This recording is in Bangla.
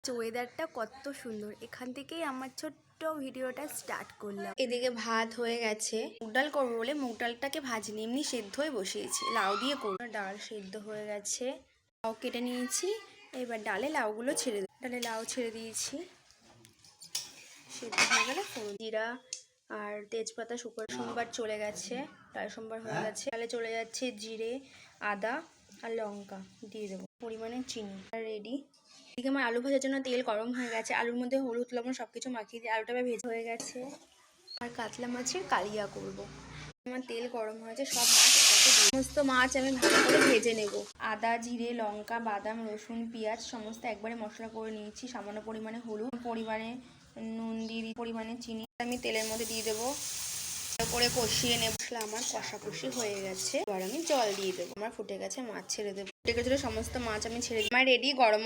ওয়েদারটা কত সুন্দর, এখান থেকেই আমার ছোট্ট ভিডিওটা স্টার্ট করলাম। এদিকে ভাত হয়ে গেছে, মুগ ডাল করবো বলে মুগ ডালটাকে ভাজিনি, এমনি সেদ্ধ হয়ে বসিয়েছি, লাউ দিয়ে করবো। ডাল সেদ্ধ হয়ে গেছে, লাউ কেটে নিয়েছি, এবার ডালে লাউগুলো ছেড়ে দেবো। ডালে লাউ ছেড়ে দিয়েছি, সেদ্ধ হয়ে গেলে ফোড়ন জিরা আর তেজপাতা শুকনো। সোমবার চলে গেছে, ডাল সোমবার হয়ে গেছে। ডালে চলে যাচ্ছে জিরে, আদা আর লঙ্কা দিয়ে দেবো, পরিমাণে চিনি। আর রেডি। এদিকে আমার আলু ভাজার জন্য তেল গরম হয়ে গেছে, আলুর মধ্যে হলুদ লবণ সব কিছু মাখিয়ে দিয়ে আলুটা ভেজে হয়ে গেছে। আর কাতলা মাছের কালিয়া করব। আমার তেল গরম হয়েছে, সব মাছ সমস্ত মাছ আমি ভালো করে ভেজে নেব। আদা জিরে লঙ্কা বাদাম রসুন পেঁয়াজ সমস্ত একবারে মশলা করে নিয়েছি। সামান্য পরিমাণে হলুদ, পরিমাণে নুন দিয়ে পরিমাণে চিনি আমি তেলের মধ্যে দিয়ে দেবো, করে কষিয়ে নেব। মশলা আমার কষাকষি হয়ে গেছে, এবার আমি জল দিয়ে দেবো। আমার ফুটে গেছে, মাছ ছেড়ে দেবো। ফুটে গেছিলো সমস্ত মাছ আমি ছেড়ে দিই। আমার রেডি গরম